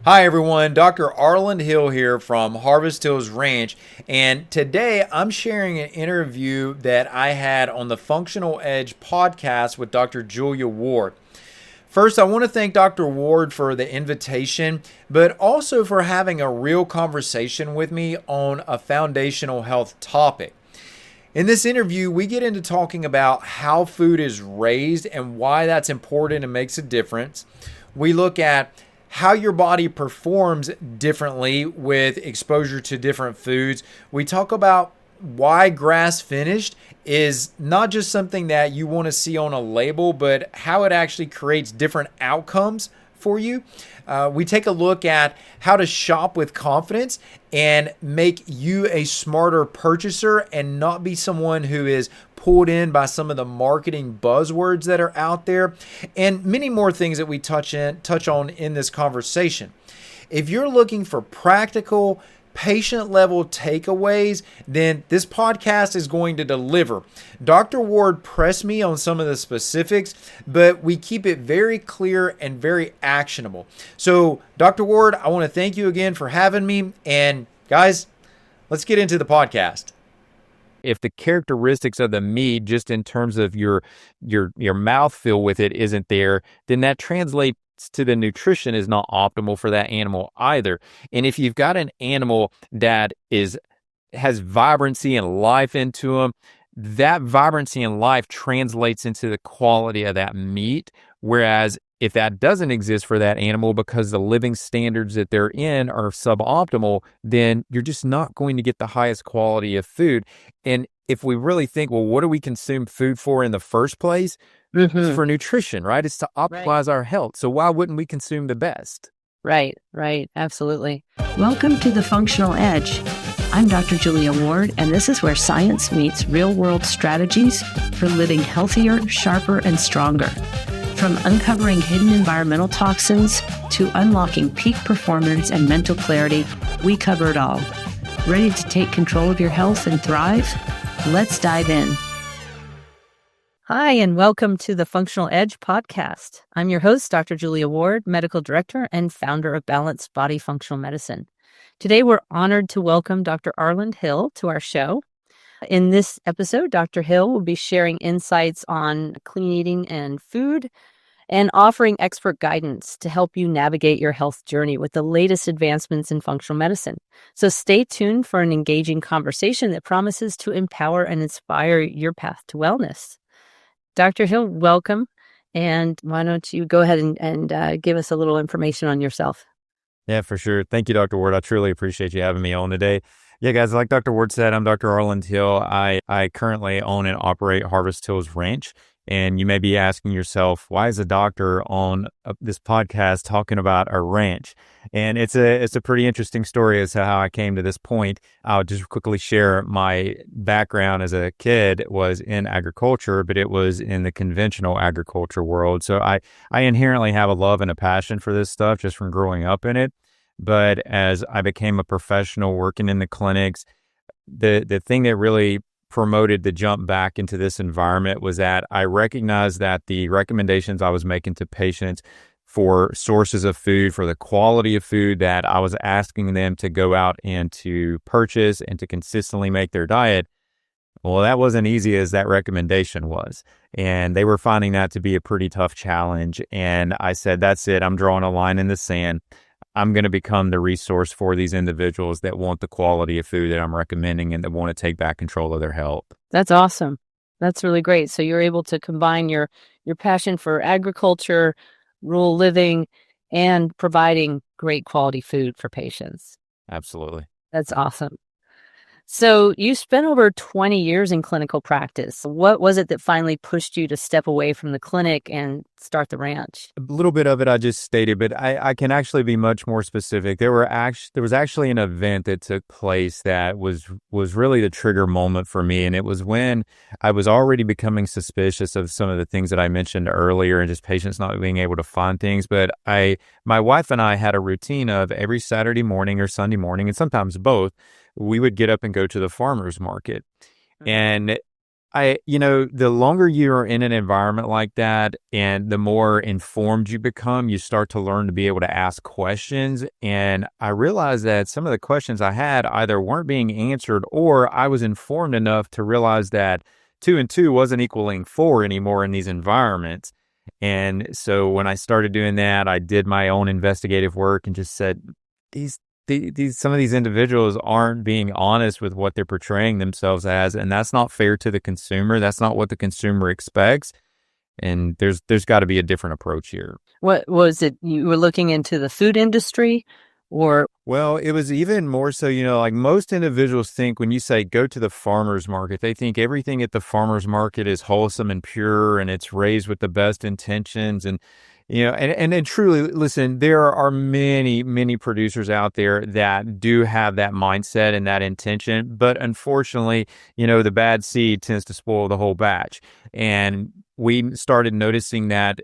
Hi everyone, Dr. Arland Hill here from Harvest Hills Ranch, and today I'm sharing an interview that I had on the Functional Edge podcast with Dr. Julia Ward. First, I want to thank Dr. Ward for the invitation, but also for having a real conversation with me on a foundational health topic. In this interview, we get into talking about how food is raised and why that's important and makes a difference. We look at how your body performs differently with exposure to different foods. We talk about why grass finished is not just something that you want to see on a label, but how it actually creates different outcomes for you. We take a look at how to shop with confidence and make you a smarter purchaser and not be someone who is pulled in by some of the marketing buzzwords that are out there, and many more things that we touch on in this conversation. If you're looking for practical, patient level takeaways, then this podcast is going to deliver. Dr. Ward pressed me on some of the specifics, but we keep it very clear and very actionable. So, Dr. Ward, I want to thank you again for having me. And guys, let's get into the podcast. If the characteristics of the meat, just in terms of your mouthfeel with it, isn't there, then that translates to the nutrition is not optimal for that animal either. And if you've got an animal that has vibrancy and life into them, that vibrancy and life translates into the quality of that meat. Whereas if that doesn't exist for that animal because the living standards that they're in are suboptimal, then you're just not going to get the highest quality of food. And if we really think, well, what do we consume food for in the first place? It's for nutrition, right? It's to optimize our health. So why wouldn't we consume the best? Right. Absolutely. Welcome to the Functional Edge. I'm Dr. Julia Ward, and this is where science meets real-world strategies for living healthier, sharper, and stronger. From uncovering hidden environmental toxins to unlocking peak performance and mental clarity, we cover it all. Ready to take control of your health and thrive? Let's dive in. Hi, and welcome to the Functional Edge podcast. I'm your host, Dr. Julia Ward, medical director and founder of Balanced Body Functional Medicine. Today, we're honored to welcome Dr. Arland Hill to our show. In this episode, Dr. Hill will be sharing insights on clean eating and food and offering expert guidance to help you navigate your health journey with the latest advancements in functional medicine. So stay tuned for an engaging conversation that promises to empower and inspire your path to wellness. Dr. Hill, welcome. And why don't you go ahead and give us a little information on yourself? Yeah, for sure. Thank you, Dr. Ward. I truly appreciate you having me on today. Yeah, guys, like Dr. Ward said, I'm Dr. Arland Hill. I currently own and operate Harvest Hills Ranch. And you may be asking yourself, why is a doctor on this podcast talking about a ranch? And it's a pretty interesting story as to how I came to this point. I'll just quickly share my background as a kid was in agriculture, but it was in the conventional agriculture world. So I inherently have a love and a passion for this stuff just from growing up in it. But as I became a professional working in the clinics, the thing that really promoted the jump back into this environment was that I recognized that the recommendations I was making to patients for sources of food, for the quality of food that I was asking them to go out and to purchase and to consistently make their diet, well, that wasn't easy as that recommendation was. And they were finding that to be a pretty tough challenge. And I said, that's it. I'm drawing a line in the sand. I'm going to become the resource for these individuals that want the quality of food that I'm recommending and that want to take back control of their health. That's awesome. That's really great. So you're able to combine your passion for agriculture, rural living, and providing great quality food for patients. Absolutely. That's awesome. So you spent over 20 years in clinical practice. What was it that finally pushed you to step away from the clinic and start the ranch? A little bit of it I just stated, but I can actually be much more specific. There was actually an event that took place that was really the trigger moment for me. And it was when I was already becoming suspicious of some of the things that I mentioned earlier and just patients not being able to find things. But my wife and I had a routine of every Saturday morning or Sunday morning, and sometimes both, we would get up and go to the farmer's market. And The longer you're in an environment like that and the more informed you become, you start to learn to be able to ask questions. And I realized that some of the questions I had either weren't being answered or I was informed enough to realize that 2 and 2 wasn't equaling 4 anymore in these environments. And so when I started doing that, I did my own investigative work and just said, these some of these individuals aren't being honest with what they're portraying themselves as, and that's not fair to the consumer. That's not what the consumer expects, and there's got to be a different approach here. What was it? You were looking into the food industry, or? Well, it was even more so, like most individuals think when you say go to the farmer's market, they think everything at the farmer's market is wholesome and pure and it's raised with the best intentions. And truly, listen, there are many, many producers out there that do have that mindset and that intention. But unfortunately, the bad seed tends to spoil the whole batch. And we started noticing that.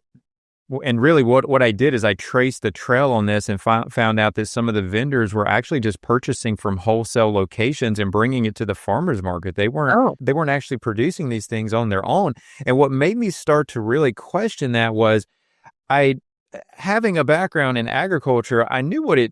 And really what I did is I traced the trail on this and found out that some of the vendors were actually just purchasing from wholesale locations and bringing it to the farmer's market. They weren't actually producing these things on their own. And what made me start to really question that was having a background in agriculture, I knew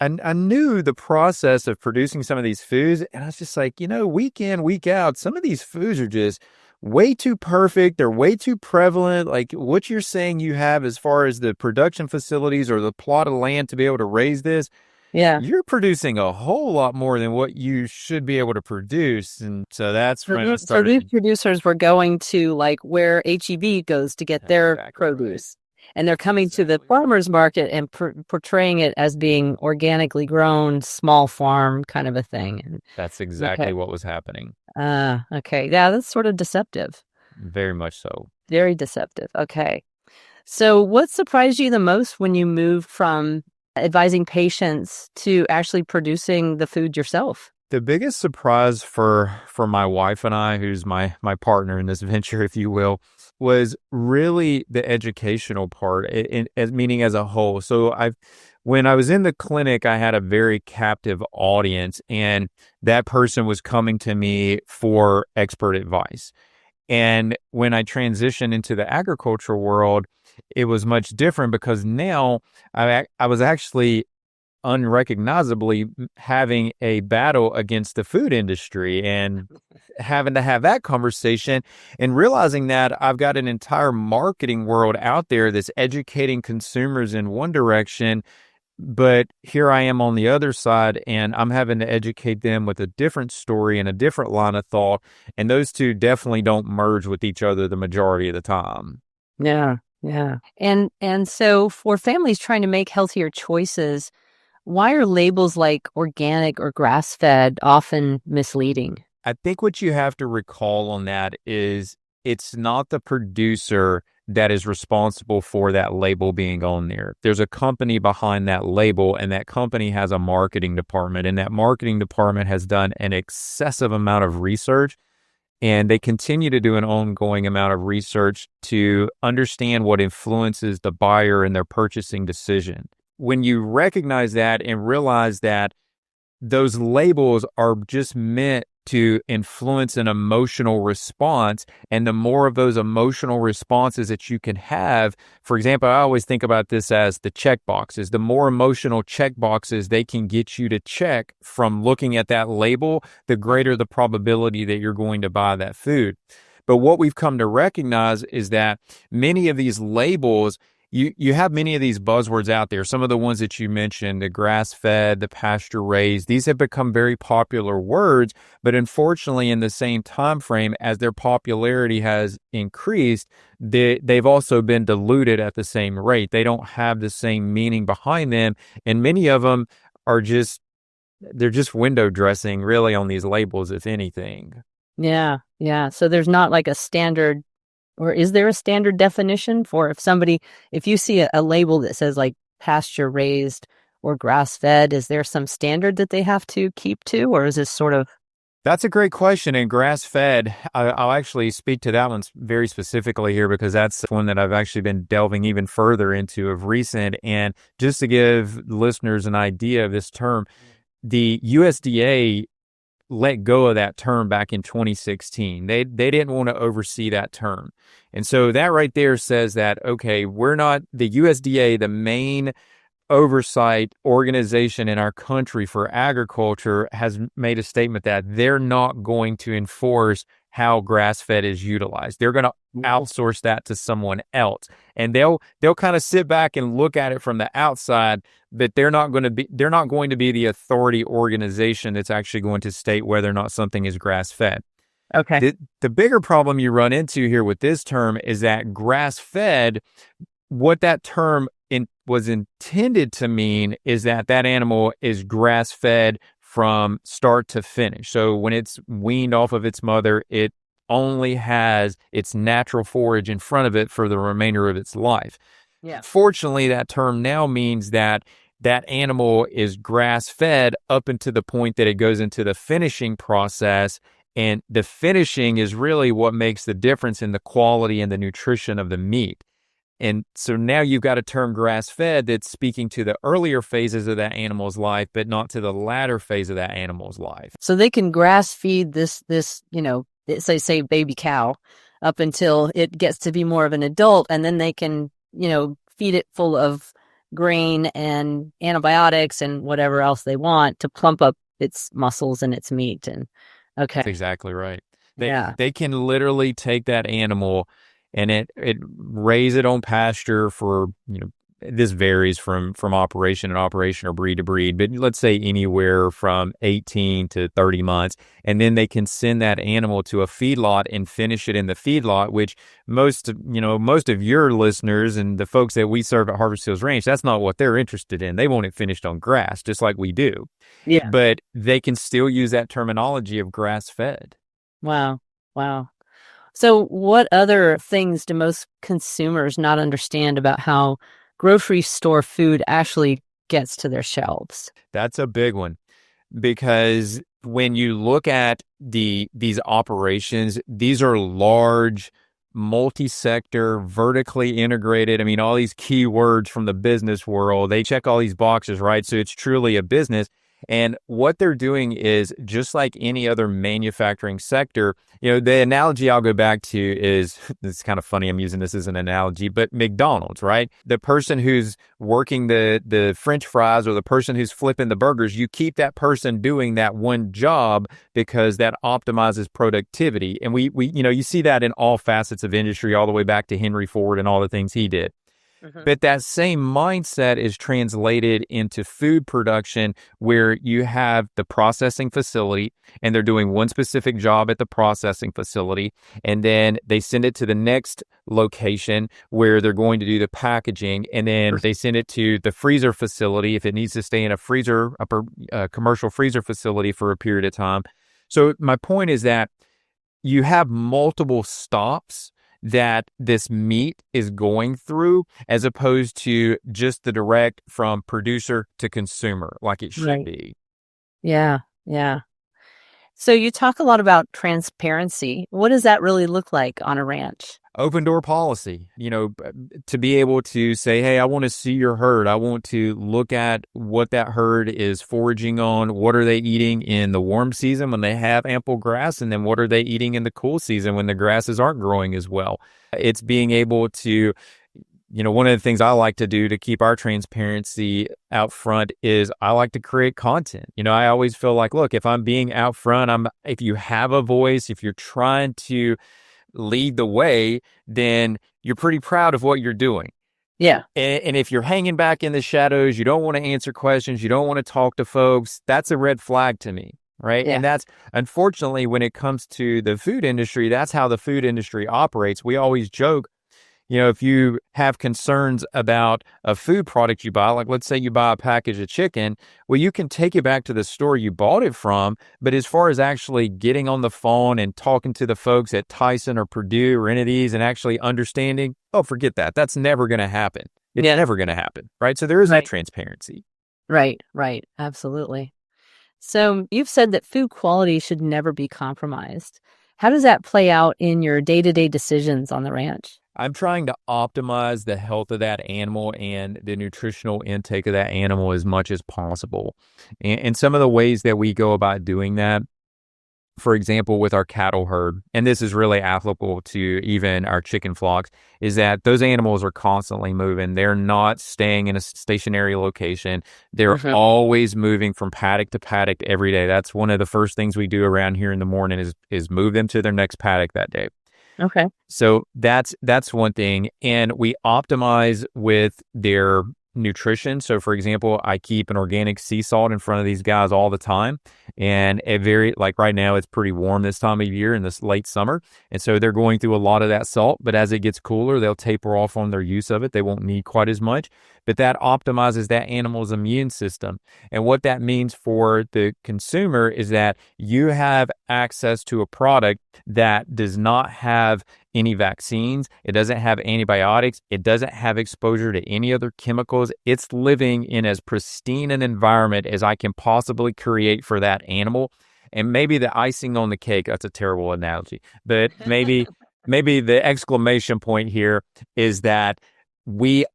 I knew the process of producing some of these foods. And I was just like, week in, week out, some of these foods are just way too perfect. They're way too prevalent. Like what you're saying you have as far as the production facilities or the plot of land to be able to raise this. Yeah. You're producing a whole lot more than what you should be able to produce. And so that's when I started. So these producers were going to like where HEB goes to get their produce. Right. And they're coming to the farmer's market and portraying it as being organically grown, small farm kind of a thing. And that's exactly what was happening. Okay. Yeah, that's sort of deceptive. Very much so. Very deceptive. Okay. So what surprised you the most when you moved from advising patients to actually producing the food yourself? The biggest surprise for my wife and I, who's my partner in this venture, if you will, was really the educational part, meaning as a whole. So when I was in the clinic, I had a very captive audience, and that person was coming to me for expert advice. And when I transitioned into the agricultural world, it was much different because now I was actually unrecognizably having a battle against the food industry and having to have that conversation and realizing that I've got an entire marketing world out there that's educating consumers in one direction, but here I am on the other side and I'm having to educate them with a different story and a different line of thought, and those two definitely don't merge with each other the majority of the time. Yeah. And so for families trying to make healthier choices, why are labels like organic or grass-fed often misleading? I think what you have to recall on that is it's not the producer that is responsible for that label being on there. There's a company behind that label, and that company has a marketing department, and that marketing department has done an excessive amount of research, and they continue to do an ongoing amount of research to understand what influences the buyer in their purchasing decision. When you recognize that and realize that those labels are just meant to influence an emotional response, and the more of those emotional responses that you can have, for example, I always think about this as the check boxes. The more emotional check boxes they can get you to check from looking at that label, the greater the probability that you're going to buy that food. But what we've come to recognize is that many of these labels, you have many of these buzzwords out there. Some of the ones that you mentioned, the grass-fed, the pasture-raised, these have become very popular words, but unfortunately in the same time frame as their popularity has increased, they've also been diluted at the same rate. They don't have the same meaning behind them, and many of them are they're just window dressing really on these labels, if anything. Yeah. So there's not like a standard. Or is there a standard definition for if you see a label that says like pasture raised or grass fed, is there some standard that they have to keep to, or is this sort of? That's a great question. And grass fed, I'll actually speak to that one very specifically here because that's one that I've actually been delving even further into of recent. And just to give listeners an idea of this term, the USDA let go of that term back in 2016. They didn't want to oversee that term. And so that right there says that, okay, we're not the USDA, the main oversight organization in our country for agriculture, has made a statement that they're not going to enforce how grass-fed is utilized. They're going to outsource that to someone else, and they'll kind of sit back and look at it from the outside, but they're not going to be the authority organization that's actually going to state whether or not something is grass-fed. Okay. The bigger problem you run into here with this term is that grass-fed, what that term was intended to mean is that animal is grass-fed from start to finish. So when it's weaned off of its mother, it only has its natural forage in front of it for the remainder of its life. Yeah. Fortunately, that term now means that animal is grass-fed up until the point that it goes into the finishing process. And the finishing is really what makes the difference in the quality and the nutrition of the meat. And so now you've got a term grass-fed that's speaking to the earlier phases of that animal's life, but not to the latter phase of that animal's life. So they can grass feed this, say baby cow up until it gets to be more of an adult, and then they can, feed it full of grain and antibiotics and whatever else they want to plump up its muscles and its meat. And okay. That's exactly right. Yeah. They can literally take that animal and it raise it on pasture for, this varies from operation to operation or breed to breed, but let's say anywhere from 18 to 30 months. And then they can send that animal to a feedlot and finish it in the feedlot, which most of your listeners and the folks that we serve at Harvest Hills Ranch, that's not what they're interested in. They want it finished on grass, just like we do. Yeah. But they can still use that terminology of grass-fed. Wow. So what other things do most consumers not understand about how grocery store food actually gets to their shelves? That's a big one, because when you look at these operations, these are large, multi-sector, vertically integrated. I mean, all these key words from the business world, they check all these boxes, right? So it's truly a business. And what they're doing is just like any other manufacturing sector. The analogy I'll go back to is, it's kind of funny, I'm using this as an analogy, but McDonald's, right? The person who's working the French fries or the person who's flipping the burgers, you keep that person doing that one job because that optimizes productivity. And we you see that in all facets of industry, all the way back to Henry Ford and all the things he did. Mm-hmm. But that same mindset is translated into food production, where you have the processing facility and they're doing one specific job at the processing facility. And then they send it to the next location where they're going to do the packaging. And then they send it to the freezer facility if it needs to stay in a commercial freezer facility for a period of time. So my point is that you have multiple stops that this meat is going through, as opposed to just the direct from producer to consumer like it should be. Yeah. So you talk a lot about transparency. What does that really look like on a ranch? Open door policy, to be able to say, hey, I want to see your herd. I want to look at what that herd is foraging on. What are they eating in the warm season when they have ample grass? And then what are they eating in the cool season when the grasses aren't growing as well? It's being able to, one of the things I like to do to keep our transparency out front is I like to create content. I always feel like, look, if I'm being out front, if you have a voice, if you're trying to lead the way, then you're pretty proud of what you're doing. Yeah. And if you're hanging back in the shadows, you don't want to answer questions, you don't want to talk to folks, that's a red flag to me, right? Yeah. And that's, unfortunately, when it comes to the food industry, that's how the food industry operates. We always joke, if you have concerns about a food product you buy, like let's say you buy a package of chicken, well, you can take it back to the store you bought it from. But as far as actually getting on the phone and talking to the folks at Tyson or Purdue or any of these and actually understanding, oh, forget that. That's never going to happen. It's never going to happen, right? So there is that transparency. Right. Absolutely. So you've said that food quality should never be compromised. How does that play out in your day-to-day decisions on the ranch? I'm trying to optimize the health of that animal and the nutritional intake of that animal as much as possible. And some of the ways that we go about doing that for example, with our cattle herd, and this is really applicable to even our chicken flocks, is that those animals are constantly moving. They're not staying in a stationary location. They're always moving from paddock to paddock every day. That's one of the first things we do around here in the morning is move them to their next paddock that day. Okay. So that's one thing. And we optimize with their nutrition. So for example, I keep an organic sea salt in front of these guys all the time. And like right now, it's pretty warm this time of year in this late summer. And so they're going through a lot of that salt, but as it gets cooler, they'll taper off on their use of it. They won't need quite as much, but that optimizes that animal's immune system. And what that means for the consumer is that you have access to a product that does not have any vaccines. It doesn't have antibiotics. It doesn't have exposure to any other chemicals. It's living in as pristine an environment as I can possibly create for that animal. And maybe the icing on the cake, that's a terrible analogy, but maybe the exclamation point here is that we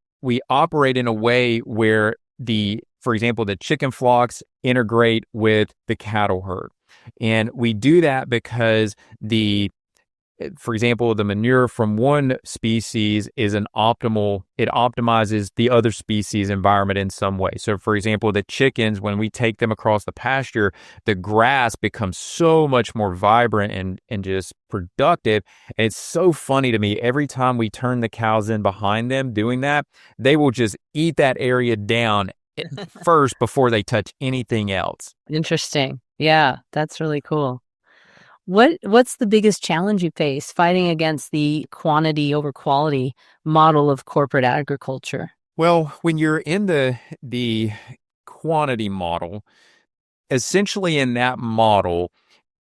operate in a way where for example, the chicken flocks integrate with the cattle herd. And we do that because for example, the manure from one species is it optimizes the other species environment in some way. So for example, the chickens, when we take them across the pasture, the grass becomes so much more vibrant and just productive. And it's so funny to me, every time we turn the cows in behind them doing that, they will just eat that area down first before they touch anything else. Interesting. Yeah, that's really cool. What's the biggest challenge you face fighting against the quantity over quality model of corporate agriculture? Well, when you're in the quantity model, essentially in that model,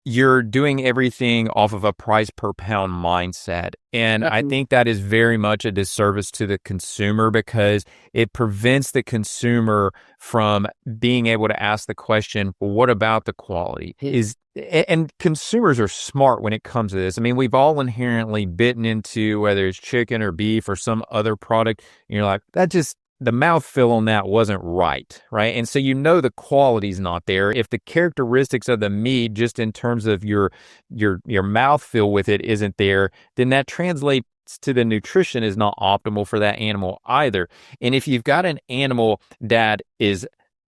you're doing everything off of a price per pound mindset. And I think that is very much a disservice to the consumer because it prevents the consumer from being able to ask the question, well, what about the quality? And consumers are smart when it comes to this. I mean, we've all inherently bitten into whether it's chicken or beef or some other product. And you're like, the mouthfeel on that wasn't right? And so the quality's not there. If the characteristics of the meat, just in terms of your mouthfeel with it, isn't there, then that translates to the nutrition is not optimal for that animal either. And if you've got an animal that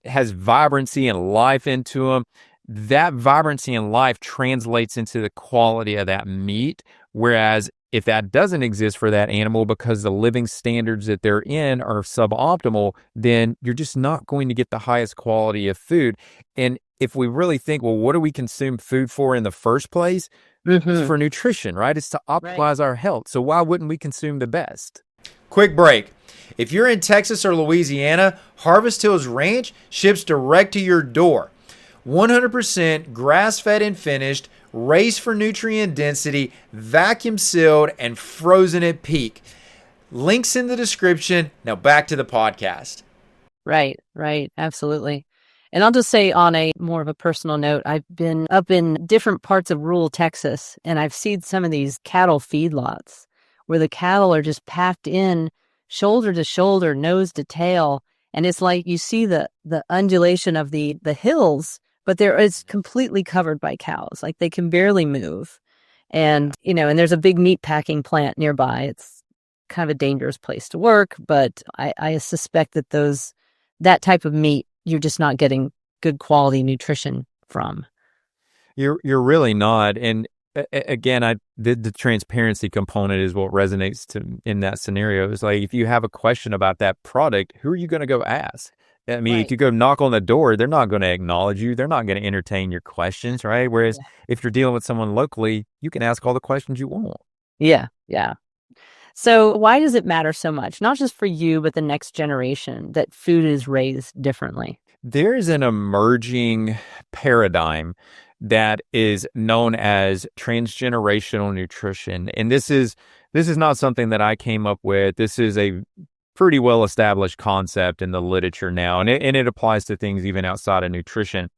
has vibrancy and life into them, that vibrancy and life translates into the quality of that meat. Whereas if that doesn't exist for that animal because the living standards that they're in are suboptimal, then you're just not going to get the highest quality of food. And if we really think, well, what do we consume food for in the first place? It's for nutrition, right? It's to optimize our health. So why wouldn't we consume the best? Quick break. If you're in Texas or Louisiana, Harvest Hills Ranch ships direct to your door. 100% grass-fed and finished, raised for nutrient density, vacuum sealed, and frozen at peak. Links in the description. Now back to the podcast. Right. Absolutely. And I'll just say on a more of a personal note, I've been up in different parts of rural Texas, and I've seen some of these cattle feedlots where the cattle are just packed in shoulder to shoulder, nose to tail. And it's like you see the undulation of the hills, but it's completely covered by cows. Like they can barely move. And, and there's a big meat packing plant nearby. It's kind of a dangerous place to work, but I suspect that that type of meat, you're just not getting good quality nutrition from. You're really not. And again, the transparency component is what resonates in that scenario. It's like, if you have a question about that product, who are you going to go ask? I mean, if you go knock on the door, they're not going to acknowledge you. They're not going to entertain your questions, right? Whereas if you're dealing with someone locally, you can ask all the questions you want. Yeah. So why does it matter so much, not just for you, but the next generation, that food is raised differently? There is an emerging paradigm that is known as transgenerational nutrition. And this is not something that I came up with. This is a pretty well-established concept in the literature now, and it applies to things even outside of nutrition.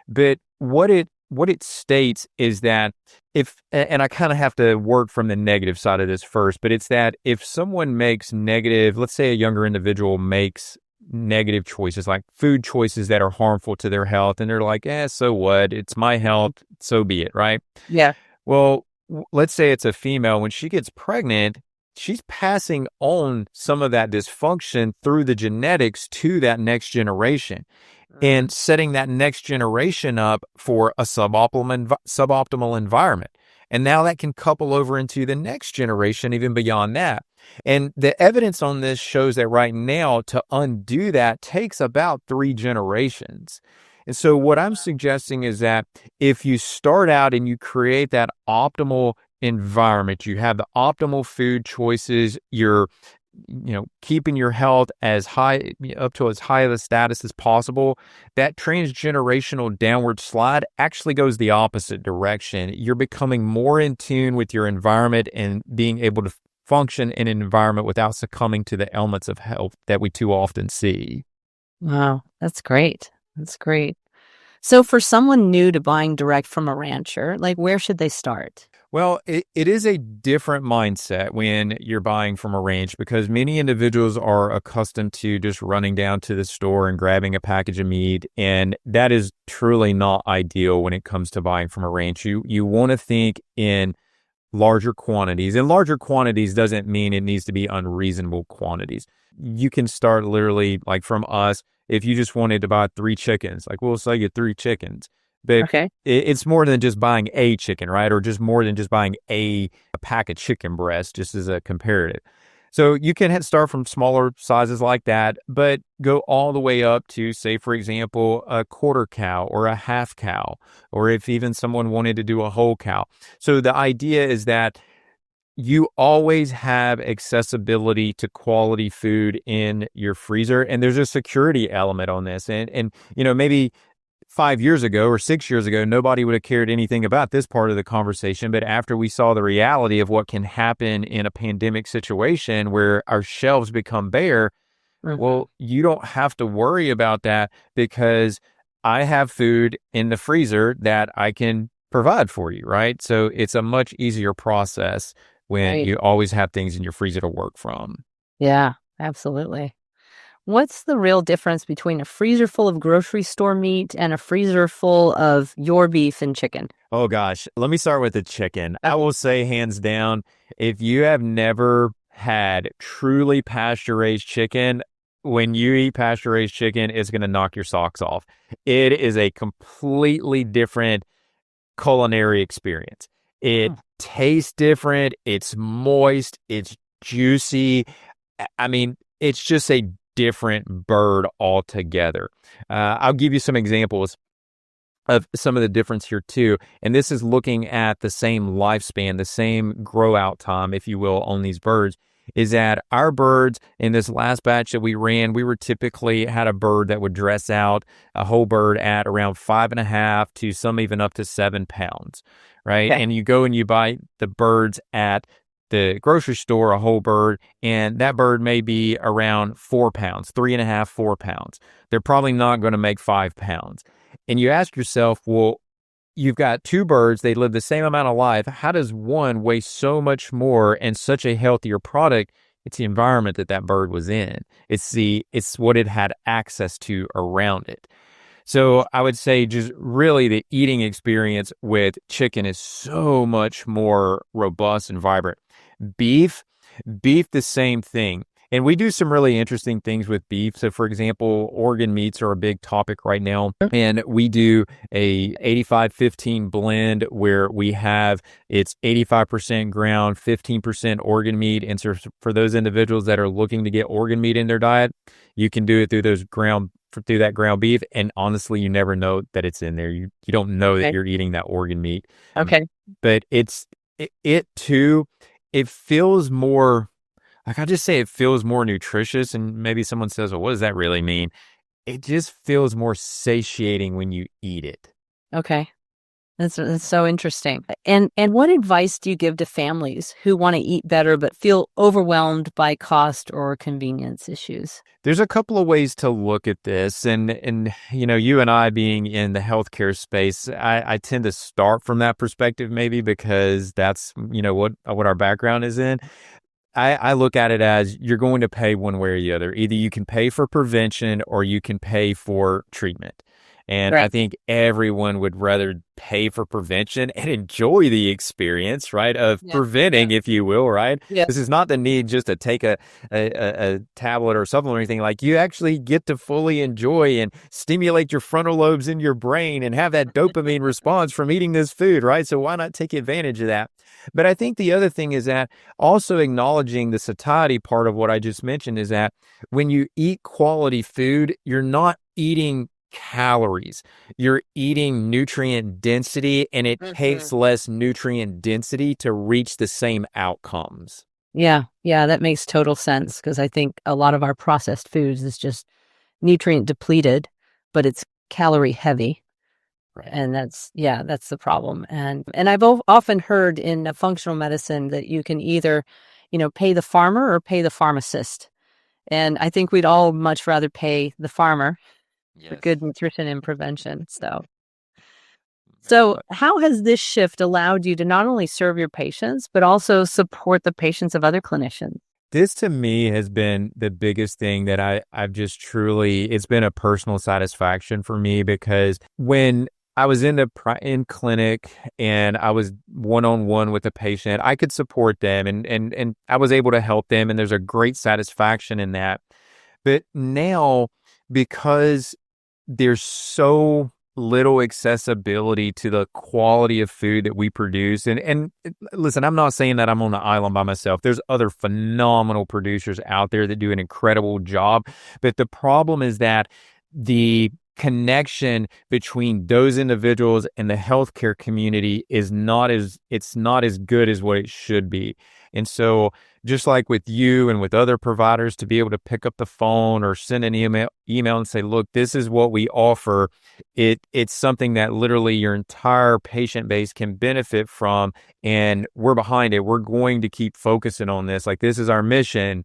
But what it states is that and I kind of have to work from the negative side of this first, but it's that if someone makes negative, let's say a younger individual makes negative choices, like food choices that are harmful to their health, and they're like, so what? It's my health. so be it, right? Yeah. Well, let's say it's a female. When she gets pregnant, she's passing on some of that dysfunction through the genetics to that next generation and setting that next generation up for a suboptimal environment. And now that can couple over into the next generation, even beyond that. And the evidence on this shows that right now to undo that takes about 3 generations. And so what I'm suggesting is that if you start out and you create that optimal environment, you have the optimal food choices, you're keeping your health as high up to as high of a status as possible, that transgenerational downward slide actually goes the opposite direction. You're becoming more in tune with your environment and being able to function in an environment without succumbing to the ailments of health that we too often see. Wow, that's great. That's great. So for someone new to buying direct from a rancher, like where should they start? Well, it is a different mindset when you're buying from a ranch because many individuals are accustomed to just running down to the store and grabbing a package of meat. And that is truly not ideal when it comes to buying from a ranch. You want to think in larger quantities, and larger quantities doesn't mean it needs to be unreasonable quantities. You can start literally like from us, if you just wanted to buy 3 chickens, like we'll sell you 3 chickens. But Okay. it's more than just buying a chicken, right? Or just more than just buying a pack of chicken breast, just as a comparative. So you can start from smaller sizes like that, but go all the way up to, say, for example, a quarter cow or a half cow, or if even someone wanted to do a whole cow. So the idea is that you always have accessibility to quality food in your freezer, and there's a security element on this. And maybe 5 years ago or 6 years ago, nobody would have cared anything about this part of the conversation. But after we saw the reality of what can happen in a pandemic situation where our shelves become bare, well, you don't have to worry about that because I have food in the freezer that I can provide for you, right? So it's a much easier process when Right. you always have things in your freezer to work from. Yeah, absolutely. What's the real difference between a freezer full of grocery store meat and a freezer full of your beef and chicken? Oh gosh, let me start with the chicken. I Okay. will say hands down, if you have never had truly pasture-raised chicken, when you eat pasture-raised chicken, it's going to knock your socks off. It is a completely different culinary experience. It tastes different, it's moist, it's juicy. I mean, it's just a different bird altogether. I'll give you some examples of some of the difference here too. And this is looking at the same lifespan, the same grow out time, if you will, on these birds. Is that our birds in this last batch that we ran, we were typically had a bird that would dress out a whole bird at around 5.5 to some even up to 7 pounds, right? Okay. And you go and you buy the birds at the grocery store, a whole bird, and that bird may be around 4 pounds, 3.5, 4 pounds. They're probably not going to make 5 pounds. And you ask yourself, well, you've got 2 birds, they live the same amount of life. How does one weigh so much more and such a healthier product? It's the environment that that bird was in. It's what it had access to around it. So I would say just really the eating experience with chicken is so much more robust and vibrant. Beef, the same thing. And we do some really interesting things with beef. So for example, organ meats are a big topic right now. And we do a 85-15 blend where we have it's 85% ground, 15% organ meat. And so for those individuals that are looking to get organ meat in their diet, you can do it through through that ground beef. And honestly, you never know that it's in there. You don't know that Okay. you're eating that organ meat. Okay. But it too, it feels more, like I just say it feels more nutritious. And maybe someone says, well, what does that really mean? It just feels more satiating when you eat it. Okay. That's so interesting. And what advice do you give to families who want to eat better but feel overwhelmed by cost or convenience issues? There's a couple of ways to look at this. And you and I being in the healthcare space, I tend to start from that perspective maybe because that's, what our background is in. I look at it as you're going to pay one way or the other. Either you can pay for prevention or you can pay for treatment. And I Right. think everyone would rather pay for prevention and enjoy the experience, right, of Yeah. preventing, if you will, right? Yeah. This is not the need just to take a tablet or supplement or anything. Like, you actually get to fully enjoy and stimulate your frontal lobes in your brain and have that dopamine response from eating this food, right? So why not take advantage of that? But I think the other thing is that also acknowledging the satiety part of what I just mentioned is that when you eat quality food, you're not eating calories. You're eating nutrient density, and it Mhm. takes less nutrient density to reach the same outcomes. Yeah. Yeah. That makes total sense because I think a lot of our processed foods is just nutrient depleted, but it's calorie heavy. Right. And that's the problem. And I've often heard in functional medicine that you can either, pay the farmer or pay the pharmacist. And I think we'd all much rather pay the farmer for Yes. good nutrition and prevention. So, Very so much. how has this shift allowed you to not only serve your patients, but also support the patients of other clinicians? This to me has been the biggest thing that I've just truly, it's been a personal satisfaction for me, because when I was in clinic and I was one-on-one with a patient, I could support them, and I was able to help them, and there's a great satisfaction in that. But now, because there's so little accessibility to the quality of food that we produce. And listen, I'm not saying that I'm on the island by myself. There's other phenomenal producers out there that do an incredible job. But the problem is that the connection between those individuals and the healthcare community is not as it's not as good as what it should be. And so, just like with you and with other providers, to be able to pick up the phone or send an email and say, look, this is what we offer. It's something that literally your entire patient base can benefit from, and we're behind it. We're going to keep focusing on this. Like, this is our mission.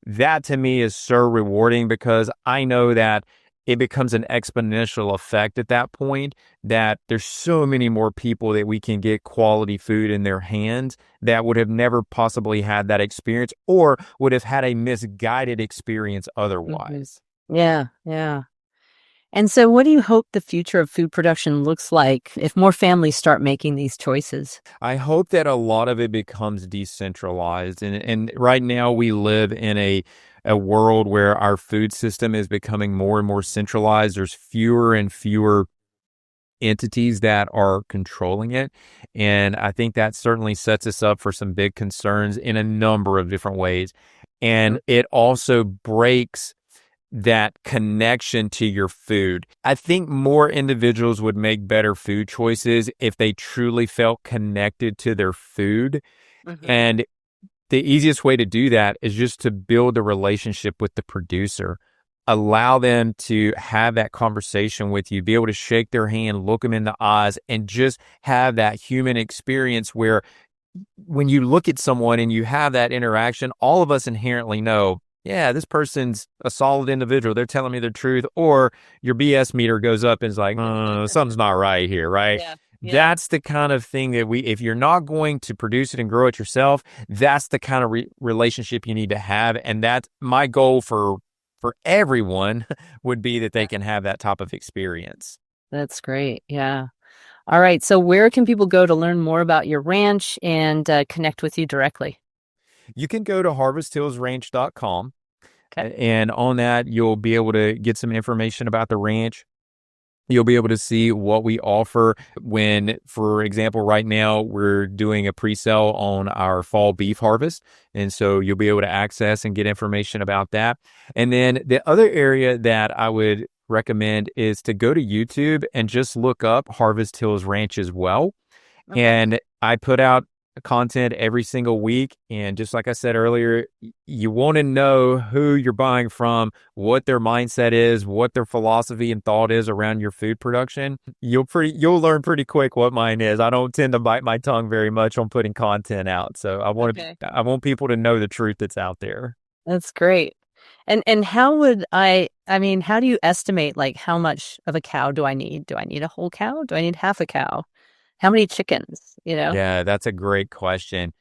That to me is so rewarding, because I know that it becomes an exponential effect at that point, that there's so many more people that we can get quality food in their hands that would have never possibly had that experience, or would have had a misguided experience Hmm. otherwise. Yeah, yeah. And so, what do you hope the future of food production looks like if more families start making these choices? I hope that a lot of it becomes decentralized. And right now we live in a world where our food system is becoming more and more centralized. There's fewer and fewer entities that are controlling it. And I think that certainly sets us up for some big concerns in a number of different ways. And it also breaks that connection to your food. I think more individuals would make better food choices if they truly felt connected to their food. Hmm. And the easiest way to do that is just to build a relationship with the producer. Allow them to have that conversation with you, be able to shake their hand, look them in the eyes, and just have that human experience where when you look at someone and you have that interaction, all of us inherently know, yeah, this person's a solid individual. They're telling me the truth. Or your BS meter goes up and is like, something's not right here, right? Yeah, yeah, That's the kind of thing that if you're not going to produce it and grow it yourself, that's the kind of relationship you need to have. And that's my goal for everyone would be that they yeah. can have that type of experience. That's great. Yeah. All right. So, where can people go to learn more about your ranch and connect with you directly? You can go to harvesthillsranch.com. Okay. And on that, you'll be able to get some information about the ranch. You'll be able to see what we offer when, for example, right now we're doing a pre-sale on our fall beef harvest. And so you'll be able to access and get information about that. And then the other area that I would recommend is to go to YouTube and just look up Harvest Hills Ranch as well. Okay. And I put out content every single week. And just like I said earlier, you want to know who you're buying from, what their mindset is, what their philosophy and thought is around your food production. You'll learn pretty quick what mine is. I don't tend to bite my tongue very much on putting content out. So Okay. I want people to know the truth that's out there. That's great. And how would I mean, how do you estimate like how much of a cow do I need? Do I need a whole cow? Do I need half a cow? How many chickens, you know? Yeah, that's a great question.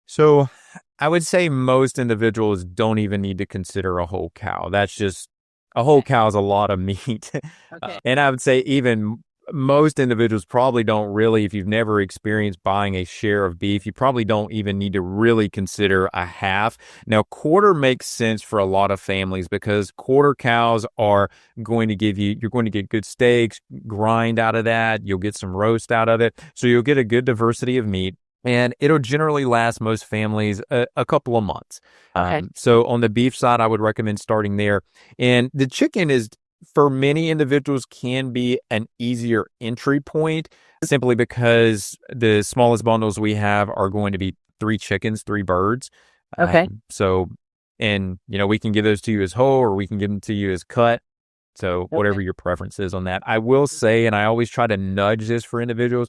So I would say most individuals don't even need to consider a whole cow. That's just A whole cow is a lot of meat. Okay. And I would say even most individuals probably don't really, if you've never experienced buying a share of beef, you probably don't even need to really consider a half. Now, quarter makes sense for a lot of families because quarter cows are going to give you, you're going to get good steaks, grind out of that. You'll get some roast out of it. So you'll get a good diversity of meat. And it'll generally last most families a couple of months. Okay. So on the beef side, I would recommend starting there. And the chicken is, for many individuals, can be an easier entry point simply because the smallest bundles we have are going to be 3 chickens, 3 birds. Okay. And we can give those to you as whole or we can give them to you as cut. So whatever your preference is on that. I will say, and I always try to nudge this for individuals,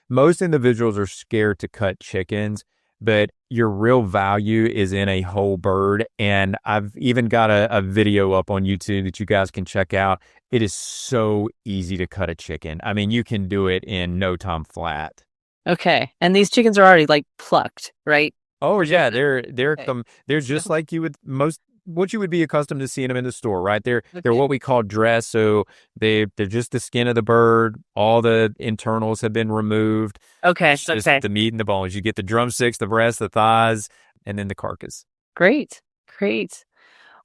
most individuals are scared to cut chickens, but your real value is in a whole bird. And I've even got a video up on YouTube that you guys can check out. It is so easy to cut a chicken. I mean, you can do it in no time flat. Okay. And these chickens are already like plucked, right? Oh yeah, they're Okay. they're just like you would what you would be accustomed to seeing them in the store, right? They're what we call dressed, so they're just the skin of the bird. All the internals have been removed. Okay. It's just Okay. the meat and the bones. You get the drumsticks, the breast, the thighs, and then the carcass. Great. Great.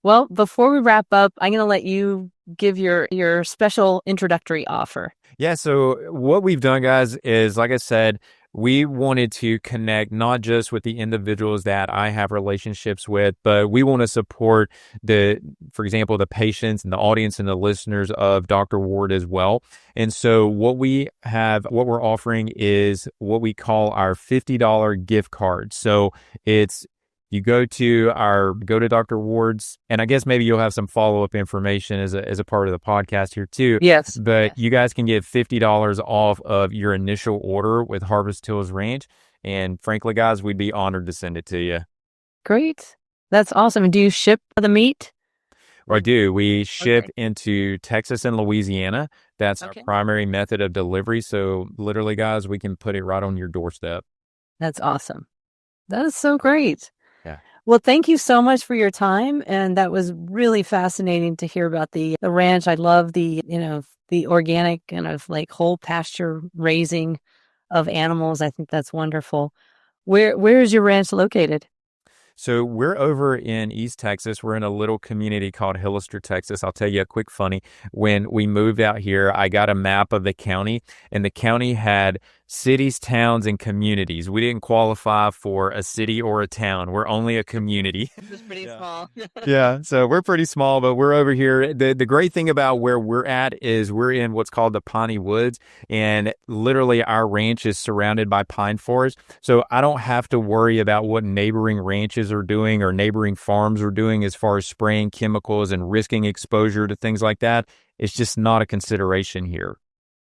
Well, before we wrap up, I'm going to let you give your special introductory offer. Yeah, so what we've done, guys, is, like I said, we wanted to connect not just with the individuals that I have relationships with, but we want to support for example, the patients and the audience and the listeners of Dr. Ward as well. And so what we're offering is what we call our $50 gift card. So it's, you go to Dr. Ward's, and I guess maybe you'll have some follow-up information as a part of the podcast here too. Yes. But you guys can get $50 off of your initial order with Harvest Hills Ranch. And frankly, guys, we'd be honored to send it to you. Great. That's awesome. Do you ship the meat? I do. We ship into Texas and Louisiana. That's our primary method of delivery. So literally, guys, we can put it right on your doorstep. That's awesome. That is so great. Yeah. Well, thank you so much for your time. And that was really fascinating to hear about the ranch. I love the organic kind of like whole pasture raising of animals. I think that's wonderful. Where is your ranch located? So we're over in East Texas. We're in a little community called Hillister, Texas. I'll tell you a quick funny. When we moved out here, I got a map of the county, and the county had cities, towns, and communities. We didn't qualify for a city or a town. We're only a community. It's pretty small. Yeah, so we're pretty small, but we're over here. The great thing about where we're at is we're in what's called the Piney Woods, and literally our ranch is surrounded by pine forest. So I don't have to worry about what neighboring ranches are doing or neighboring farms are doing as far as spraying chemicals and risking exposure to things like that. It's just not a consideration here.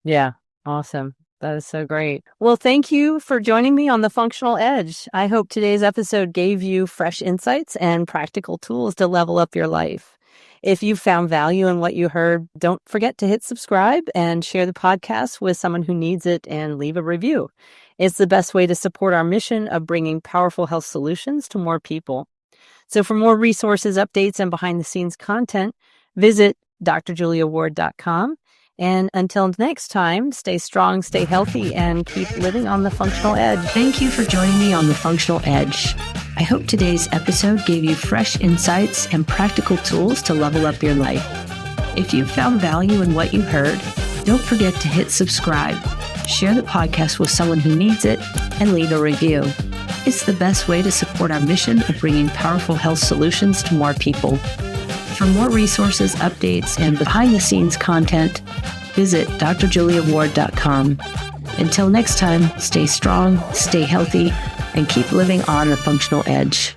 Yeah, awesome. That is so great. Well, thank you for joining me on The Functional Edge. I hope today's episode gave you fresh insights and practical tools to level up your life. If you found value in what you heard, don't forget to hit subscribe and share the podcast with someone who needs it and leave a review. It's the best way to support our mission of bringing powerful health solutions to more people. So for more resources, updates, and behind-the-scenes content, visit drjuliaward.com. And until next time, stay strong, stay healthy, and keep living on the functional edge. Thank you for joining me on The Functional Edge. I hope today's episode gave you fresh insights and practical tools to level up your life. If you found value in what you heard, don't forget to hit subscribe, share the podcast with someone who needs it, and leave a review. It's the best way to support our mission of bringing powerful health solutions to more people. For more resources, updates, and behind-the-scenes content, visit drjuliaward.com. Until next time, stay strong, stay healthy, and keep living on the functional edge.